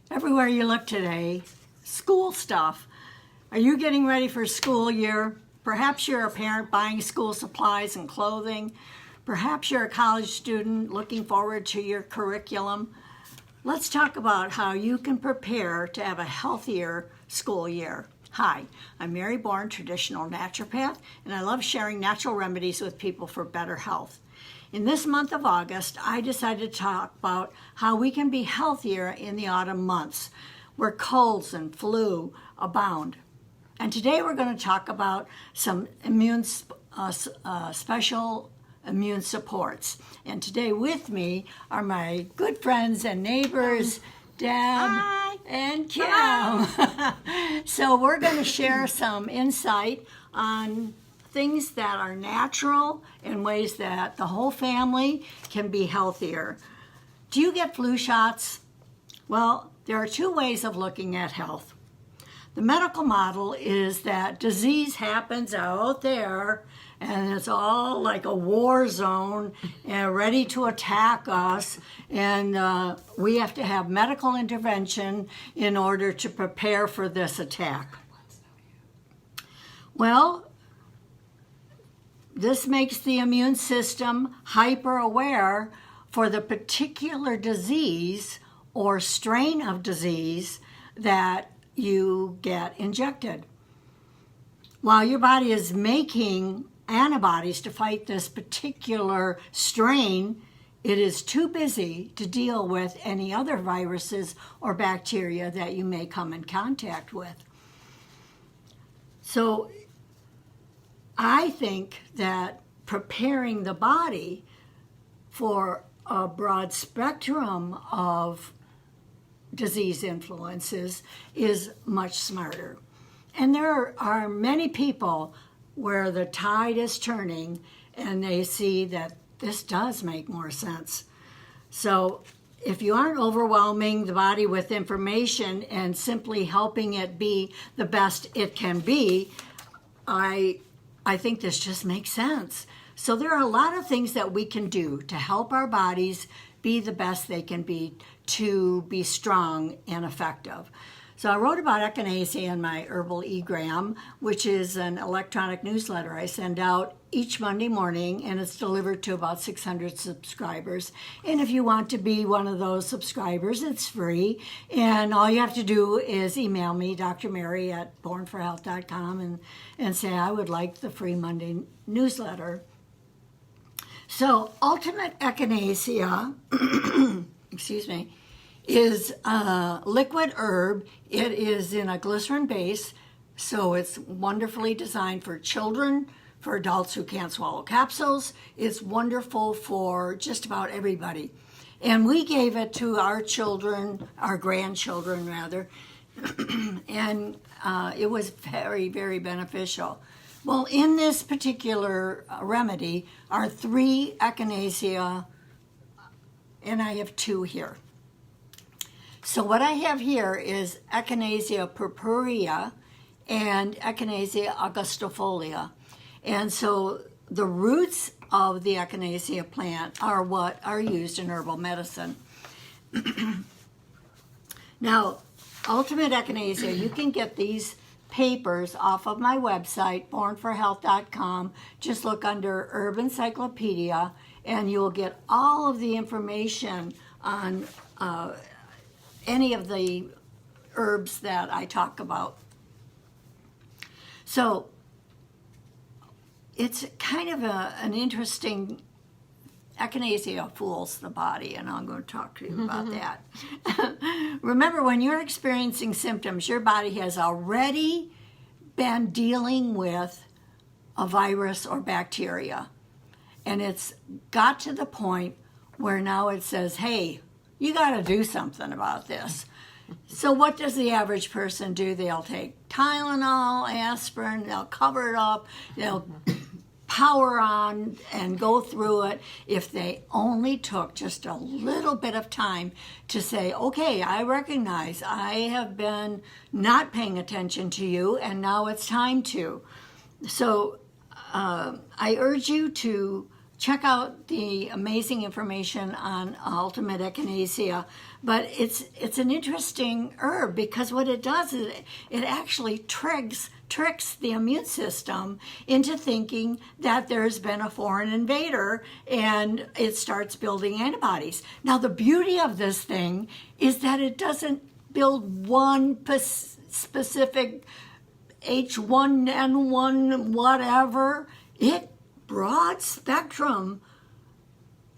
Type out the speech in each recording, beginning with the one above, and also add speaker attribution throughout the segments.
Speaker 1: Everywhere you look today, school stuff. Are you getting ready for school year? Perhaps you're a parent buying school supplies and clothing. Perhaps you're a college student looking forward to your curriculum. Let's talk about how you can prepare to have a healthier school year. Hi, I'm Mary Bourne, traditional naturopath, and I love sharing natural remedies with people for better health. In this month of August, I decided to talk about how we can be healthier in the autumn months, where colds and flu abound. And today we're going to talk about some special immune supports. And today with me are my good friends and neighbors, Deb
Speaker 2: Hi.
Speaker 1: and Kim. So we're going to share some insight on things that are natural and ways that the whole family can be healthier. Do you get flu shots? Well, there are two ways of looking at health. The medical model is that disease happens out there and it's all like a war zone and ready to attack us, and we have to have medical intervention in order to prepare for this attack. Well, this makes the immune system hyper aware for the particular disease or strain of disease that you get injected. While your body is making antibodies to fight this particular strain, it is too busy to deal with any other viruses or bacteria that you may come in contact with. So I think that preparing the body for a broad spectrum of disease influences is much smarter. And there are many people where the tide is turning and they see that this does make more sense. So if you aren't overwhelming the body with information and simply helping it be the best it can be, I think this just makes sense. So there are a lot of things that we can do to help our bodies be the best they can be, to be strong and effective. So I wrote about echinacea in my Herbal Egram, which is an electronic newsletter I send out each Monday morning, and it's delivered to about 600 subscribers. And if you want to be one of those subscribers, it's free. And all you have to do is email me, Dr. Mary at bornforhealth.com, and say, I would like the free Monday newsletter. So Ultimate Echinacea, excuse me, is a liquid herb. It is in a glycerin base, so it's wonderfully designed for children, for adults who can't swallow capsules. It's wonderful for just about everybody. And we gave it to our children, our grandchildren rather, and it was very, very beneficial. Well, in this particular remedy are 3 echinacea, and I have 2 here. So what I have here is Echinacea purpurea and Echinacea augustifolia. And so the roots of the echinacea plant are what are used in herbal medicine. Now, Ultimate Echinacea, you can get these papers off of my website, bornforhealth.com. Just look under Herb Encyclopedia, and you'll get all of the information on any of the herbs that I talk about. So it's kind of an interesting, echinacea fools the body, and I'm going to talk to you about that. Remember, when you're experiencing symptoms, your body has already been dealing with a virus or bacteria, and it's got to the point where now it says, hey, you got to do something about this. So what does the average person do? They'll take Tylenol, aspirin, they'll cover it up, they'll power on and go through it. If they only took just a little bit of time to say, okay, I recognize I have been not paying attention to you, and now it's time to. So I urge you to check out the amazing information on Ultimate Echinacea. But it's an interesting herb because what it does is it actually tricks the immune system into thinking that there's been a foreign invader, and it starts building antibodies. Now, the beauty of this thing is that it doesn't build one specific H1N1 whatever. It broad spectrum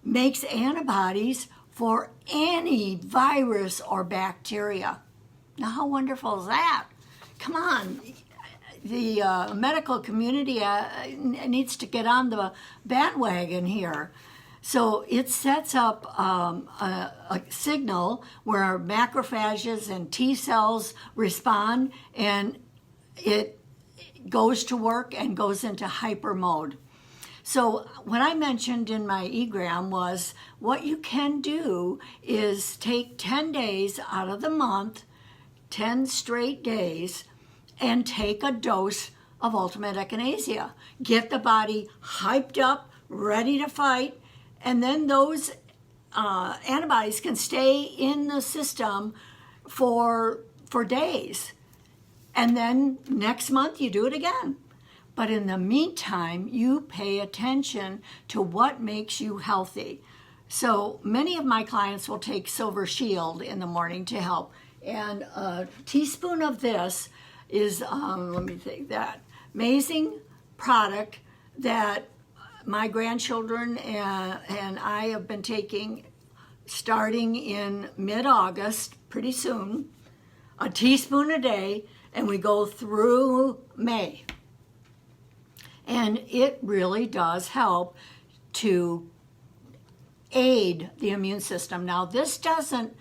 Speaker 1: makes antibodies for any virus or bacteria. Now, how wonderful is that? Come on. The medical community needs to get on the bandwagon here. So it sets up a signal where macrophages and T cells respond, and it goes to work and goes into hyper mode. So what I mentioned in my eGram was what you can do is take 10 days out of the month, 10 straight days, and take a dose of Ultimate Echinacea. Get the body hyped up, ready to fight, and then those antibodies can stay in the system for days. And then next month you do it again. But in the meantime, you pay attention to what makes you healthy. So many of my clients will take Silver Shield in the morning to help. And a teaspoon of this is, let me think, that amazing product that my grandchildren and I have been taking starting in mid-August, pretty soon, a teaspoon a day, and we go through May. And it really does help to aid the immune system. Now, this doesn't,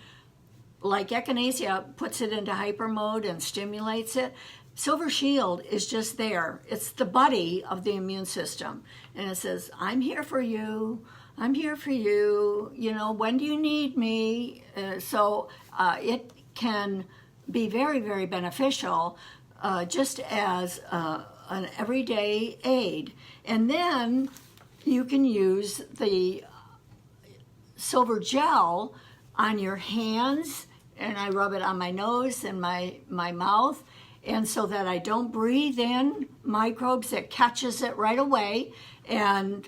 Speaker 1: like Echinacea puts it into hyper mode and stimulates it. Silver Shield is just there. It's the buddy of the immune system. And it says, I'm here for you. I'm here for you. You know, when do you need me? So it can be very, very beneficial just as an everyday aid. And then you can use the silver gel on your hands, and I rub it on my nose and my mouth, and so that I don't breathe in microbes, it catches it right away, and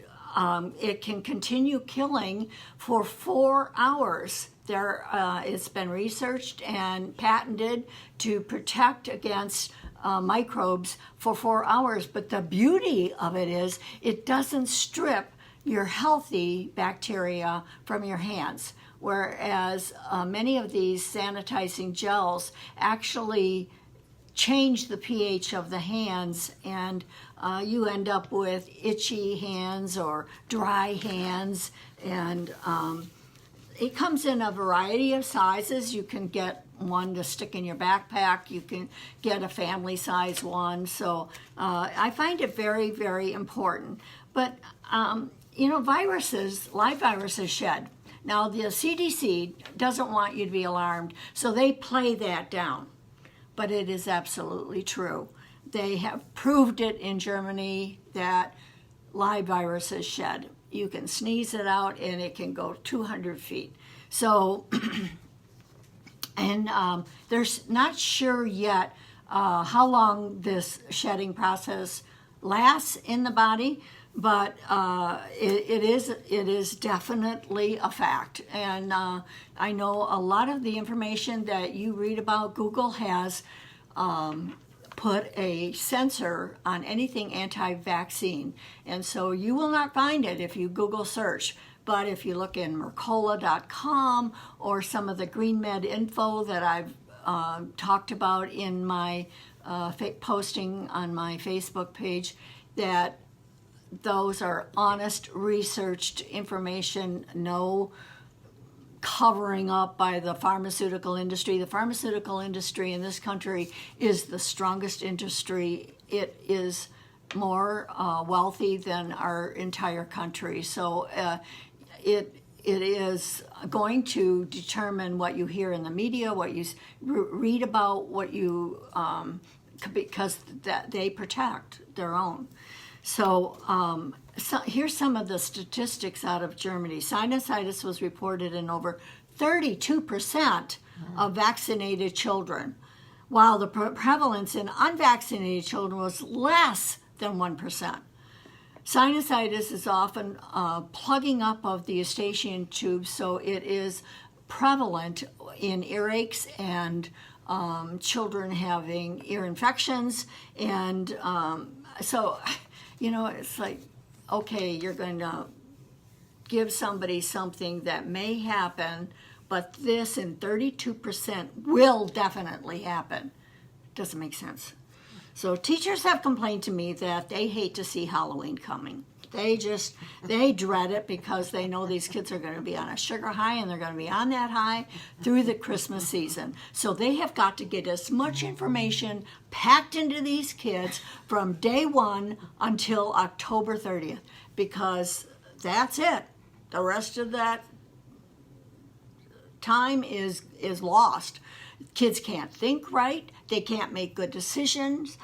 Speaker 1: it can continue killing for 4 hours. It's been researched and patented to protect against microbes for 4 hours. But the beauty of it is it doesn't strip your healthy bacteria from your hands, whereas many of these sanitizing gels actually change the pH of the hands, and you end up with itchy hands or dry hands. And it comes in a variety of sizes. You can get one to stick in your backpack. You can get a family size one. So I find it very, very important. But, viruses, live viruses shed. Now, the CDC doesn't want you to be alarmed, so they play that down. But it is absolutely true. They have proved it in Germany that live viruses shed. You can sneeze it out and it can go 200 feet. So, and they're not sure yet how long this shedding process lasts in the body, but it is definitely a fact. And I know a lot of the information that you read about, Google has put a censor on anything anti-vaccine, and so you will not find it if you Google search. But if you look in Mercola.com or some of the GreenMed info that I've talked about in my posting on my Facebook page, that those are honest, researched information, no covering up by the pharmaceutical industry. The pharmaceutical industry in this country is the strongest industry. It is more wealthy than our entire country. So it is going to determine what you hear in the media, what you read about, what you because that they protect their own. So here's some of the statistics out of Germany. Sinusitis was reported in over 32% of vaccinated children, while the prevalence in unvaccinated children was less than 1%. Sinusitis is often plugging up of the eustachian tube, so it is prevalent in earaches and children having ear infections. And so, it's like, okay, you're going to give somebody something that may happen, but this in 32% will definitely happen. Doesn't make sense. So teachers have complained to me that they hate to see Halloween coming. They dread it because they know these kids are going to be on a sugar high, and they're going to be on that high through the Christmas season. So they have got to get as much information packed into these kids from day one until October 30th, because that's it. The rest of that time is lost. Kids can't think right. They can't make good decisions.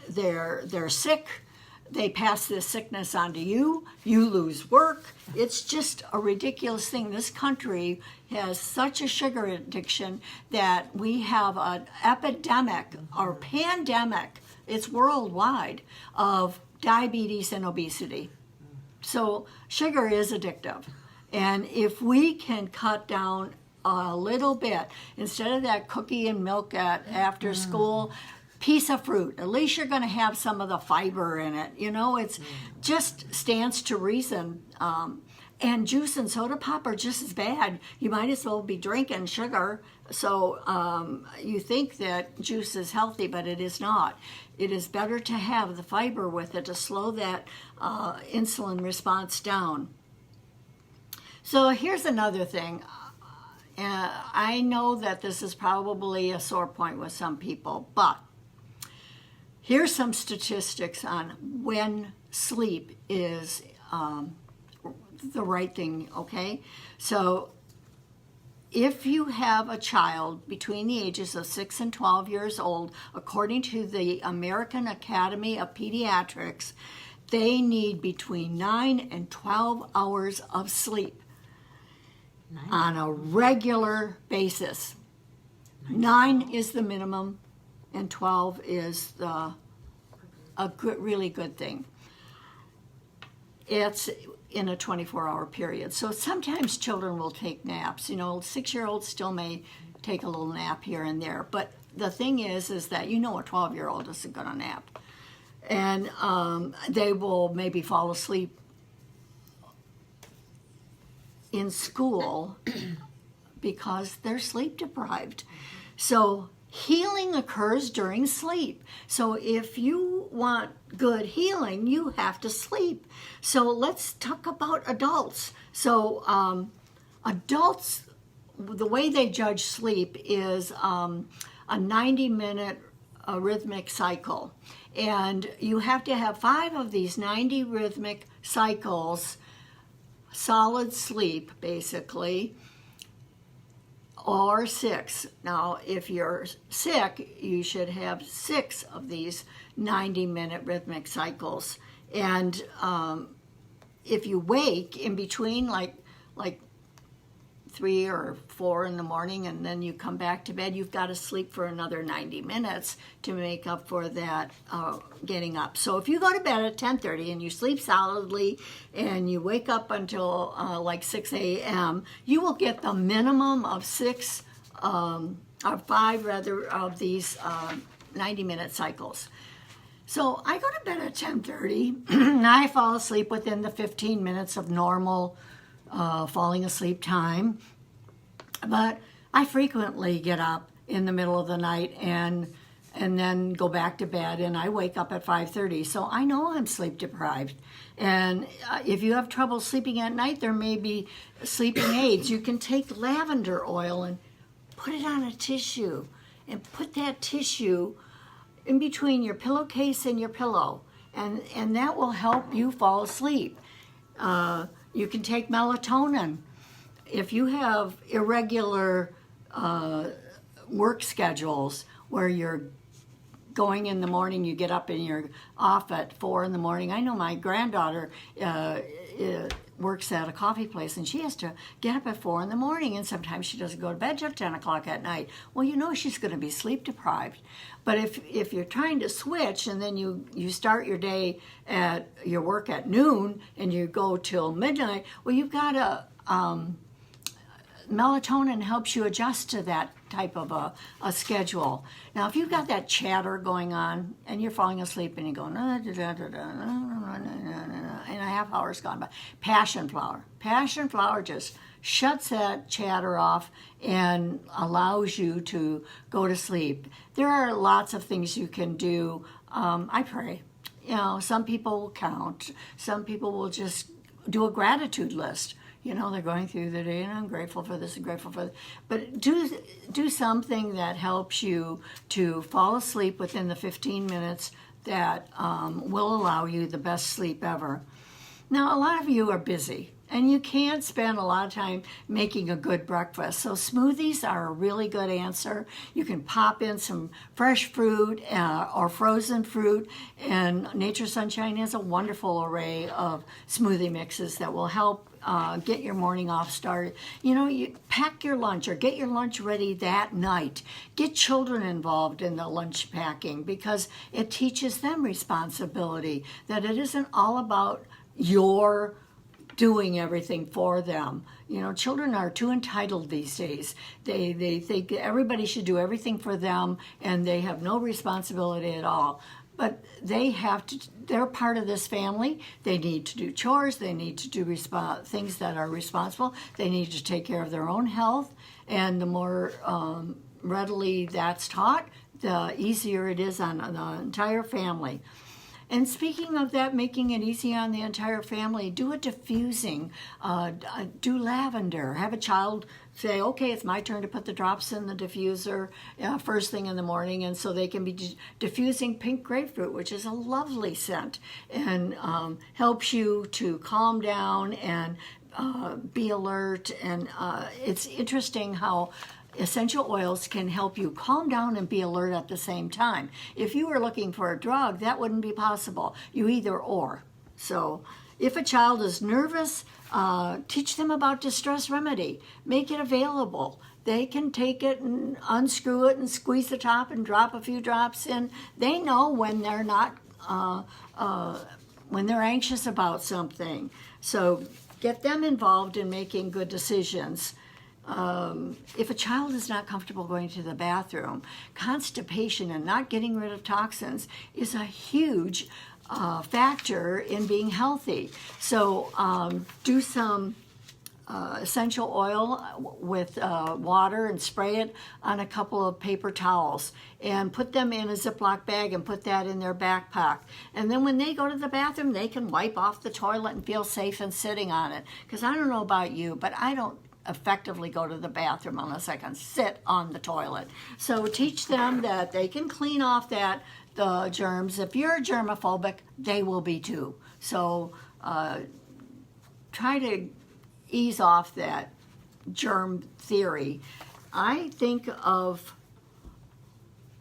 Speaker 1: They're sick. They pass this sickness on to you. You lose work. It's just a ridiculous thing. This country has such a sugar addiction that we have an epidemic or pandemic, it's worldwide, of diabetes and obesity. So sugar is addictive. And if we can cut down a little bit, instead of that cookie and milk after school, piece of fruit. At least you're going to have some of the fiber in it. It's just stands to reason. And juice and soda pop are just as bad. You might as well be drinking sugar. So you think that juice is healthy, but it is not. It is better to have the fiber with it to slow that insulin response down. So here's another thing. I know that this is probably a sore point with some people, but here's some statistics on when sleep is the right thing, okay? So if you have a child between the ages of 6 and 12 years old, according to the American Academy of Pediatrics, they need between 9 and 12 hours of sleep on a regular basis. 9 is the minimum, and 12 is really good thing. It's in a 24-hour period. So sometimes children will take naps. 6-year-olds still may take a little nap here and there. But the thing is that a 12-year-old isn't going to nap. And they will maybe fall asleep in school because they're sleep deprived. So healing occurs during sleep. So if you want good healing, you have to sleep. So let's talk about adults. So adults, the way they judge sleep is a 90-minute rhythmic cycle. And you have to have 5 of these 90 rhythmic cycles, solid sleep basically, or 6. Now, if you're sick, you should have 6 of these 90-minute rhythmic cycles. And if you wake in between, like 3 or 4 in the morning, and then you come back to bed, you've got to sleep for another 90 minutes to make up for that getting up. So if you go to bed at 10:30 and you sleep solidly and you wake up until 6 a.m., you will get the minimum of 5 of these 90-minute cycles. So I go to bed at 10:30 and I fall asleep within the 15 minutes of normal falling asleep time, but I frequently get up in the middle of the night and then go back to bed, and I wake up at 5:30. So I know I'm sleep deprived. And if you have trouble sleeping at night, there may be sleeping aids. You can take lavender oil and put it on a tissue, and put that tissue in between your pillowcase and your pillow, and that will help you fall asleep. You can take melatonin. If you have irregular work schedules where you're going in the morning, you get up and you're off at 4 in the morning. I know my granddaughter works at a coffee place, and she has to get up at 4 in the morning, and sometimes she doesn't go to bed till 10 o'clock at night. Well, you know she's going to be sleep deprived. But if you're trying to switch, and then you start your day at your work at noon and you go till midnight, well, you've got to melatonin helps you adjust to that type of a schedule. Now, if you've got that chatter going on and you're falling asleep and you're going, and a half hour's gone by, passion flower just shuts that chatter off and allows you to go to sleep. There are lots of things you can do. I pray. You know, some people will count. Some people will just do a gratitude list. You know, they're going through the day, and I'm grateful for this and grateful for that. But do something that helps you to fall asleep within the 15 minutes that will allow you the best sleep ever. Now, a lot of you are busy, and you can't spend a lot of time making a good breakfast. So smoothies are a really good answer. You can pop in some fresh fruit or frozen fruit, and Nature's Sunshine has a wonderful array of smoothie mixes that will help get your morning off started. You know, you pack your lunch or get your lunch ready that night. Get children involved in the lunch packing, because it teaches them responsibility, that it isn't all about your doing everything for them. You know, children are too entitled these days. They think everybody should do everything for them, and they have no responsibility at all. But they're part of this family. They need to do chores. They need to do things that are responsible. They need to take care of their own health. And the more readily that's taught, the easier it is on the entire family. And speaking of that, making it easy on the entire family, do a diffusing, do lavender. Have a child say, okay, it's my turn to put the drops in the diffuser first thing in the morning, and so they can be diffusing pink grapefruit, which is a lovely scent, and helps you to calm down and be alert. And it's interesting how essential oils can help you calm down and be alert at the same time. If you were looking for a drug, that wouldn't be possible. You either or. So if a child is nervous, teach them about distress remedy. Make it available. They can take it and unscrew it and squeeze the top and drop a few drops in. They know when they're not, when they're anxious about something. So get them involved in making good decisions. If a child is not comfortable going to the bathroom, constipation and not getting rid of toxins is a huge factor in being healthy. So do some essential oil with water and spray it on a couple of paper towels and put them in a Ziploc bag and put that in their backpack. And then when they go to the bathroom, they can wipe off the toilet and feel safe and sitting on it. Because I don't know about you, but I don't effectively go to the bathroom unless I can sit on the toilet. So teach them that they can clean off the germs. If you're germophobic, they will be too. So try to ease off that germ theory. I think of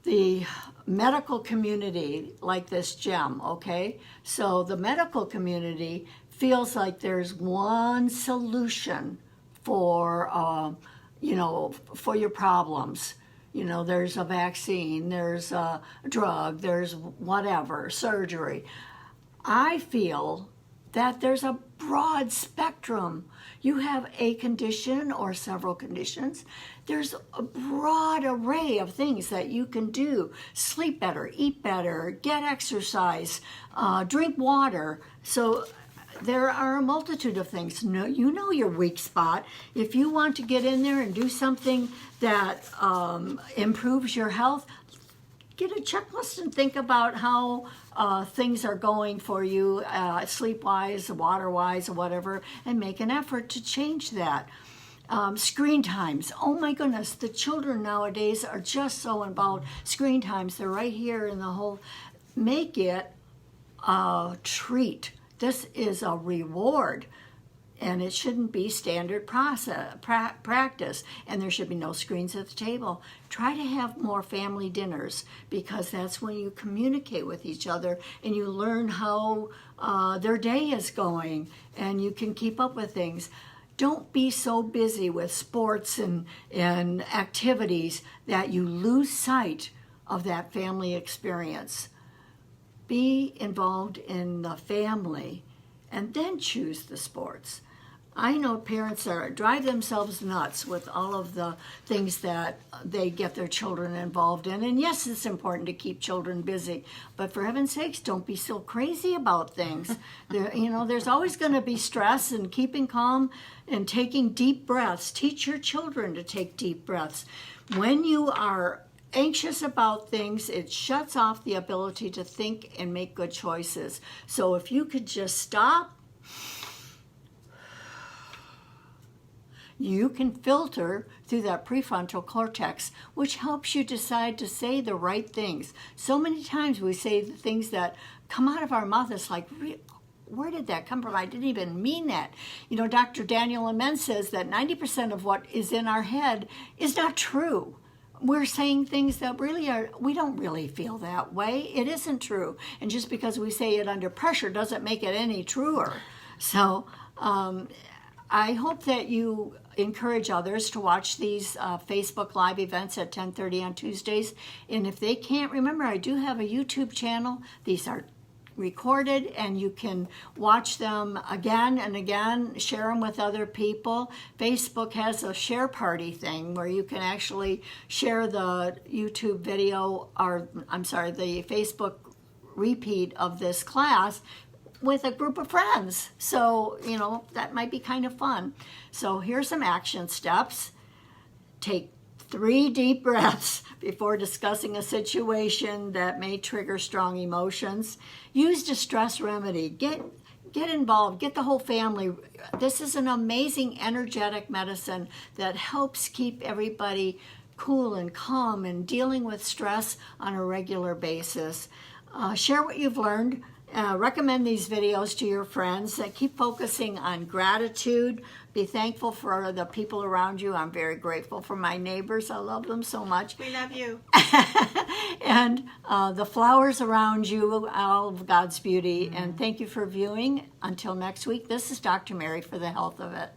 Speaker 1: the medical community like this gem, okay? So the medical community feels like there's one solution for, for your problems. You know, there's a vaccine, there's a drug, there's whatever, surgery. I feel that there's a broad spectrum. You have a condition or several conditions. There's a broad array of things that you can do. Sleep better, eat better, get exercise, drink water. So there are a multitude of things. You know your weak spot. If you want to get in there and do something that improves your health, get a checklist and think about how things are going for you, sleep-wise, water-wise, or whatever, and make an effort to change that. Screen times. Oh my goodness, the children nowadays are just so involved. Screen times, they're right here in the whole. Make it a treat. This is a reward. and it shouldn't be standard practice, and there should be no screens at the table. Try to have more family dinners, because that's when you communicate with each other and you learn how their day is going, and you can keep up with things. Don't be so busy with sports and activities that you lose sight of that family experience. Be involved in the family and then choose the sports. I know parents drive themselves nuts with all of the things that they get their children involved in. And yes, it's important to keep children busy, but for heaven's sakes, don't be so crazy about things. There's always going to be stress, and keeping calm and taking deep breaths. Teach your children to take deep breaths. When you are anxious about things, it shuts off the ability to think and make good choices. So if you could just stop, you can filter through that prefrontal cortex, which helps you decide to say the right things. So many times we say the things that come out of our mouth, it's like, where did that come from? I didn't even mean that. Dr. Daniel Amen says that 90% of what is in our head is not true. We're saying things that we don't really feel that way. It isn't true. And just because we say it under pressure doesn't make it any truer. So I hope that you encourage others to watch these Facebook Live events at 10:30 on Tuesdays. And if they can't remember, I do have a YouTube channel. These are recorded, and you can watch them again and again, share them with other people. Facebook has a share party thing where you can actually share the YouTube video, the Facebook repeat of this class with a group of friends. So, that might be kind of fun. So here's some action steps. Take 3 deep breaths before discussing a situation that may trigger strong emotions. Use distress remedy. Get involved. Get the whole family. This is an amazing energetic medicine that helps keep everybody cool and calm and dealing with stress on a regular basis. Share what you've learned. Recommend these videos to your friends. Keep focusing on gratitude. Be thankful for the people around you. I'm very grateful for my neighbors. I love them so much.
Speaker 2: We love you.
Speaker 1: And the flowers around you, all of God's beauty. And thank you for viewing. Until next week, this is Dr. Mary for the Health of It.